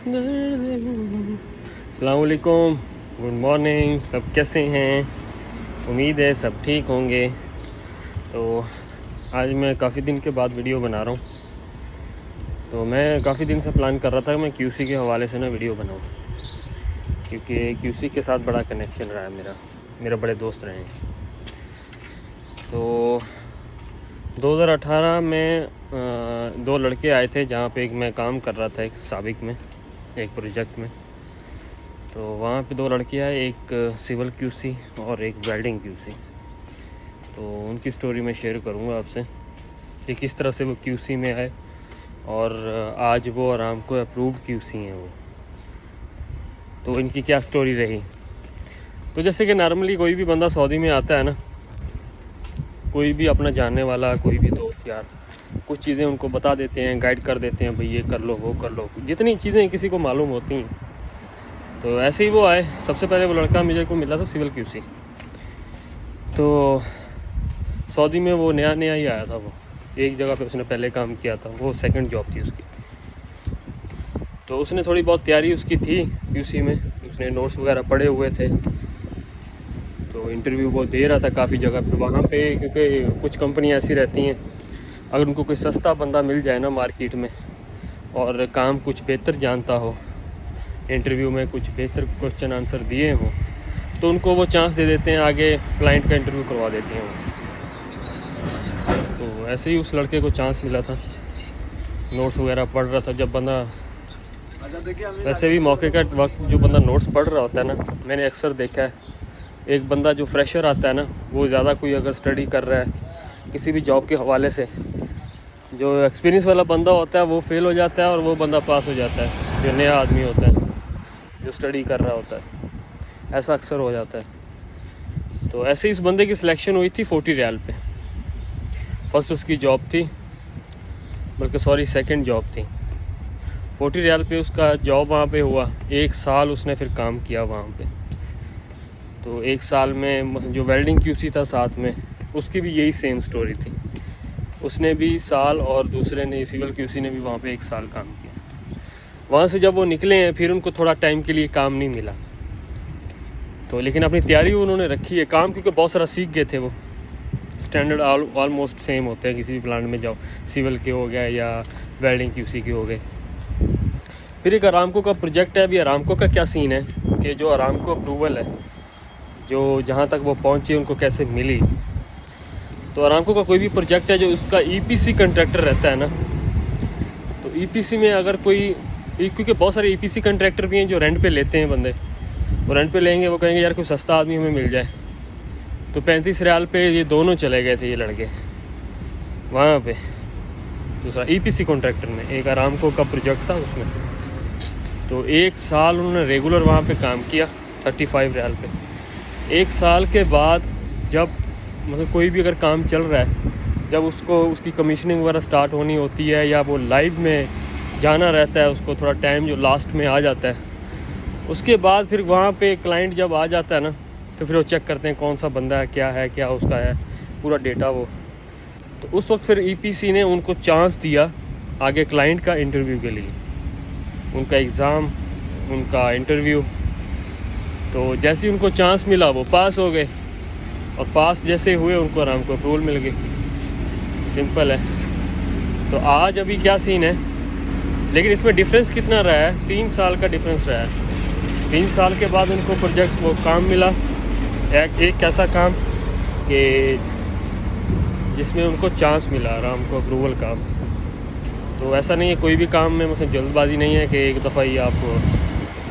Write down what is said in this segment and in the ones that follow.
अस्सलाम वालेकुम, good morning. सब कैसे हैं? उम्मीद है सब ठीक होंगे। तो आज मैं काफ़ी दिन के बाद वीडियो बना रहा हूँ। तो मैं काफ़ी दिन से प्लान कर रहा था कि मैं क्यूसी के हवाले से ना वीडियो बनाऊँ, क्योंकि क्यूसी के साथ बड़ा कनेक्शन रहा है मेरा बड़े दोस्त रहे हैं। तो 2018 में दो लड़के आए थे जहाँ पे एक मैं काम कर रहा था, एक साबिक में, एक प्रोजेक्ट में। तो वहाँ पे दो लड़के आए, एक सिविल क्यूसी और एक वेल्डिंग क्यूसी। तो उनकी स्टोरी मैं शेयर करूँगा आपसे कि किस तरह से वो क्यूसी में आए और आज वो आरामको अप्रूव्ड क्यूसी हैं वो। तो इनकी क्या स्टोरी रही। तो जैसे कि नॉर्मली कोई भी बंदा सऊदी में आता है ना, कोई भी अपना जानने वाला, कोई भी दोस्त यार, कुछ चीज़ें उनको बता देते हैं, गाइड कर देते हैं, भाई ये कर लो, वो कर लो, जितनी चीज़ें किसी को मालूम होती हैं। तो ऐसे ही वो आए। सबसे पहले वो लड़का मुझे को मिला था सिविल क्यूसी। तो सऊदी में वो नया ही आया था। वो एक जगह पे उसने पहले काम किया था, वो सेकंड जॉब थी उसकी। तो उसने थोड़ी बहुत तैयारी उसकी थी क्यूसी में, उसने नोट्स वगैरह पढ़े हुए थे। तो इंटरव्यू वो दे रहा था काफ़ी जगह पे वहाँ पे, क्योंकि कुछ कंपनियाँ ऐसी रहती हैं, अगर उनको कोई सस्ता बंदा मिल जाए ना मार्केट में और काम कुछ बेहतर जानता हो, इंटरव्यू में कुछ बेहतर क्वेश्चन आंसर दिए हों, तो उनको वो चांस दे देते हैं, आगे क्लाइंट का इंटरव्यू करवा देते हैं वो। तो ऐसे ही उस लड़के को चांस मिला था। नोट्स वगैरह पढ़ रहा था। जब बंदा वैसे भी मौके का वक्त जो बंदा नोट्स पढ़ रहा होता है ना, मैंने अक्सर देखा है, एक बंदा जो फ्रेशर आता है ना, वो ज़्यादा कोई अगर स्टडी कर रहा है किसी भी जॉब के हवाले से, जो एक्सपीरियंस वाला बंदा होता है वो फेल हो जाता है और वो बंदा पास हो जाता है, जो नया आदमी होता है जो स्टडी कर रहा होता है। ऐसा अक्सर हो जाता है। तो ऐसे ही इस बंदे की सिलेक्शन हुई थी 40 रियाल पे। फर्स्ट उसकी जॉब थी, बल्कि सॉरी सेकंड जॉब थी। 40 रियाल पे उसका जॉब वहाँ पे हुआ। 1 साल उसने फिर काम किया वहाँ पे। तो 1 साल में मतलब जो वेल्डिंग क्यूसी था साथ में, उसकी भी यही सेम स्टोरी थी। उसने भी साल और दूसरे ने, सिविल क्यूसी ने भी वहाँ पे 1 साल काम किया। वहाँ से जब वो निकले हैं फिर उनको थोड़ा टाइम के लिए काम नहीं मिला। तो लेकिन अपनी तैयारी उन्होंने रखी है काम, क्योंकि बहुत सारा सीख गए थे वो। स्टैंडर्ड ऑलमोस्ट सेम होते हैं किसी भी प्लांट में जाओ, सिविल के हो गए या वेल्डिंग क्यूसी के हो गए। फिर एक अरामको का प्रोजेक्ट है। अभी अरामको का क्या सीन है कि जो अरामको अप्रूवल है, जो जहाँ तक वो पहुँचे उनको कैसे मिली। तो अरामको का कोई भी प्रोजेक्ट है जो उसका ईपीसी कॉन्ट्रैक्टर रहता है ना, तो ईपीसी में अगर कोई, क्योंकि बहुत सारे ईपीसी कॉन्ट्रैक्टर भी हैं जो रेंट पे लेते हैं बंदे, वो रेंट पे लेंगे, वो कहेंगे यार कोई सस्ता आदमी हमें मिल जाए। तो 35 रियाल पे ये दोनों चले गए थे ये लड़के वहाँ पे। दूसरा ईपीसी कॉन्ट्रैक्टर में एक अरामको का प्रोजेक्ट था उसमें। तो 1 साल उन्होंने रेगुलर वहाँ पे काम किया 35 रियाल पे। 1 साल के बाद जब मतलब कोई भी अगर काम चल रहा है, जब उसको उसकी कमीशनिंग वगैरह स्टार्ट होनी होती है या वो लाइव में जाना रहता है, उसको थोड़ा टाइम जो लास्ट में आ जाता है, उसके बाद फिर वहाँ पे क्लाइंट जब आ जाता है ना, तो फिर वो चेक करते हैं कौन सा बंदा है, क्या उसका है, पूरा डेटा वो। तो उस वक्त फिर ईपीसी ने उनको चांस दिया आगे क्लाइंट का इंटरव्यू के लिए, उनका एग्ज़ाम, उनका इंटरव्यू। तो जैसे ही उनको चांस मिला वो पास हो गए, और पास जैसे हुए उनको आरामको अप्रूवल मिल गई। सिंपल है। तो आज अभी क्या सीन है, लेकिन इसमें डिफरेंस कितना रहा है, 3 साल का डिफरेंस रहा है। 3 साल के बाद उनको प्रोजेक्ट वो काम मिला, एक ऐसा काम कि जिसमें उनको चांस मिला आरामको अप्रूवल का। तो ऐसा नहीं है कोई भी काम में मतलब जल्दबाजी नहीं है कि एक दफ़ा ही आप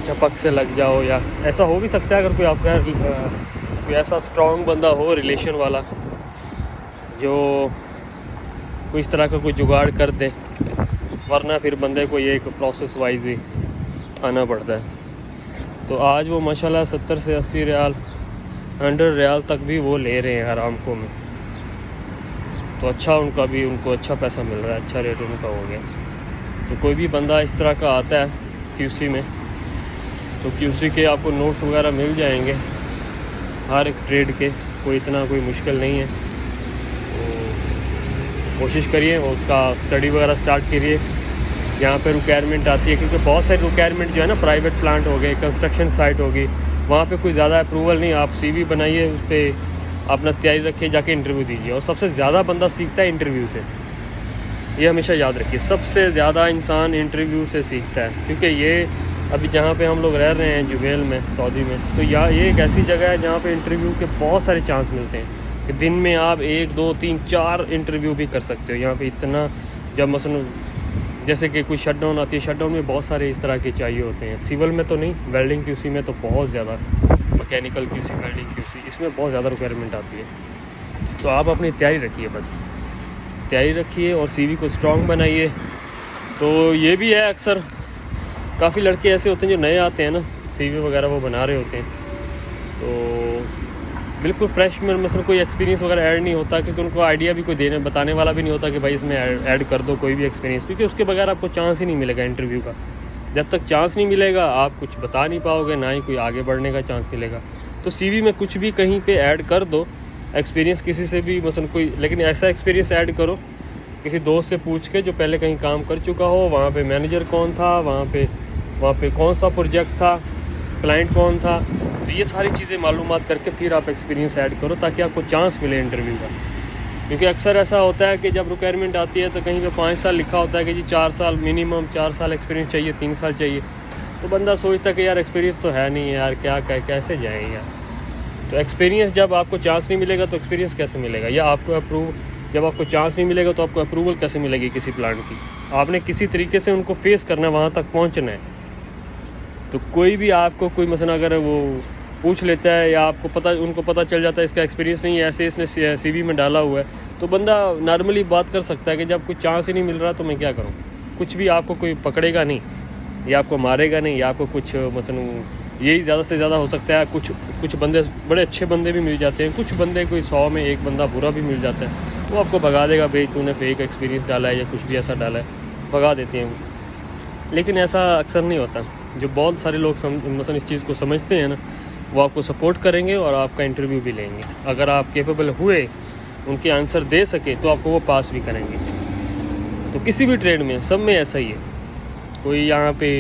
झपक से लग जाओ, या ऐसा हो भी सकता है अगर कोई आपका कोई ऐसा स्ट्रॉन्ग बंदा हो रिलेशन वाला जो कोई इस तरह का कोई जुगाड़ कर दे, वरना फिर बंदे को ये एक प्रोसेस वाइज ही आना पड़ता है। तो आज वो माशाल्लाह 70 से 80 रियाल 100 रियाल तक भी वो ले रहे हैं आरामको में। तो अच्छा उनको अच्छा पैसा मिल रहा है, अच्छा रेट उनका हो गया। तो कोई भी बंदा इस तरह का आता है क्यूसी में, तो क्यूसी के आपको नोट्स वगैरह मिल जाएंगे हर एक ट्रेड के, कोई इतना कोई मुश्किल नहीं है। तो कोशिश करिए उसका स्टडी वगैरह स्टार्ट करिए। यहाँ पे रिक्वायरमेंट आती है, क्योंकि बहुत सारी रिक्वायरमेंट जो है ना प्राइवेट प्लांट हो गए, कंस्ट्रक्शन साइट होगी, वहाँ पे कोई ज़्यादा अप्रूवल नहीं। आप CV बनाइए, उस पर अपना तैयारी रखिए, जाके इंटरव्यू दीजिए। और सबसे ज़्यादा बंदा सीखता है इंटरव्यू से, ये हमेशा याद रखिए, सबसे ज़्यादा इंसान इंटरव्यू से सीखता है। क्योंकि ये अभी जहाँ पे हम लोग रह रहे हैं जुबैल में, सऊदी में, तो यहाँ ये एक ऐसी जगह है जहाँ पे इंटरव्यू के बहुत सारे चांस मिलते हैं कि दिन में आप 1, 2, 3, 4 इंटरव्यू भी कर सकते हो। यहाँ पे इतना, जब मसलन जैसे कि कोई शटडाउन आती है, शटडाउन में बहुत सारे इस तरह के चाहिए होते हैं। सिविल में तो नहीं, वेल्डिंग QC में तो बहुत ज़्यादा, मैकेनिकल QC, वेल्डिंग QC, इसमें बहुत ज़्यादा रिक्वायरमेंट आती है। तो आप अपनी तैयारी रखिए, बस तैयारी रखिए और CV को स्ट्रॉन्ग बनाइए। तो ये भी है, अक्सर काफ़ी लड़के ऐसे होते हैं जो नए आते हैं ना, CV वगैरह वो बना रहे होते हैं, तो बिल्कुल फ्रेश में मतलब कोई एक्सपीरियंस वगैरह ऐड नहीं होता, क्योंकि उनको आइडिया भी कोई बताने वाला भी नहीं होता कि भाई इसमें ऐड कर दो कोई भी एक्सपीरियंस, क्योंकि उसके बगैर आपको चांस ही नहीं मिलेगा इंटरव्यू का। जब तक चांस नहीं मिलेगा आप कुछ बता नहीं पाओगे, ना ही कोई आगे बढ़ने का चांस मिलेगा। तो CV में कुछ भी कहीं पे ऐड कर दो, एक्सपीरियंस किसी से भी मसलन कोई, लेकिन ऐसा एक्सपीरियंस ऐड करो किसी दोस्त से पूछ के जो पहले कहीं काम कर चुका हो, वहाँ पे मैनेजर कौन था, वहाँ पे कौन सा प्रोजेक्ट था, क्लाइंट कौन था। तो ये सारी चीज़ें मालूमात करके फिर आप एक्सपीरियंस ऐड करो, ताकि आपको चांस मिले इंटरव्यू का। क्योंकि अक्सर ऐसा होता है कि जब रिक्वायरमेंट आती है तो कहीं पे 5 साल लिखा होता है कि जी 4 साल मिनिमम, 4 साल एक्सपीरियंस चाहिए, 3 साल चाहिए। तो बंदा सोचता है कि यार एक्सपीरियंस तो है नहीं यार, क्या कैसे जाए यार। तो एक्सपीरियंस, जब आपको चांस नहीं मिलेगा तो एक्सपीरियंस कैसे मिलेगा, या आपको जब आपको चांस नहीं मिलेगा तो आपको अप्रूवल कैसे मिलेगी किसी प्लांट की। आपने किसी तरीके से उनको फेस करना है, वहाँ तक पहुँचना है। तो कोई भी आपको कोई मसला अगर वो पूछ लेता है, या आपको उनको पता चल जाता है इसका एक्सपीरियंस नहीं है, ऐसे इसने CV में डाला हुआ है, तो बंदा नॉर्मली बात कर सकता है कि जब कोई चांस ही नहीं मिल रहा तो मैं क्या करूँ। कुछ भी आपको कोई पकड़ेगा नहीं, या आपको मारेगा नहीं, या आपको कुछ मसलन यही ज़्यादा से ज़्यादा हो सकता है। कुछ बंदे बड़े अच्छे बंदे भी मिल जाते हैं, कुछ बंदे कोई 100 में 1 बंदा बुरा भी मिल जाता है, वो आपको भगा देगा, भाई तूने फेक एक्सपीरियंस डाला है या कुछ भी ऐसा डाला है, भगा देते हैं। लेकिन ऐसा अक्सर नहीं होता। जो बहुत सारे लोग मसलन इस चीज़ को समझते हैं ना, वो आपको सपोर्ट करेंगे और आपका इंटरव्यू भी लेंगे। अगर आप कैपेबल हुए, उनके आंसर दे सके, तो आपको वो पास भी करेंगे। तो किसी भी ट्रेड में, सब में ऐसा ही है। कोई यहाँ पे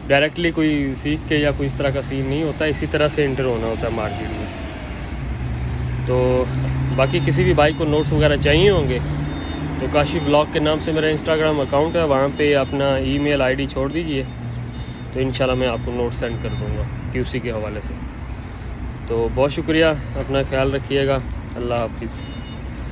डायरेक्टली कोई सीख के या कोई इस तरह का सीन नहीं होता, इसी तरह से इंटर होना होता है मार्केट में। तो बाकी किसी भी भाई को नोट्स वगैरह चाहिए होंगे तो काशिफ व्लॉग के नाम से मेरा इंस्टाग्राम अकाउंट है, वहाँ पे अपना email ID छोड़ दीजिए, तो इंशाल्लाह मैं आपको नोट सेंड कर दूँगा QC के हवाले से। तो बहुत शुक्रिया, अपना ख्याल रखिएगा, अल्लाह हाफिज़।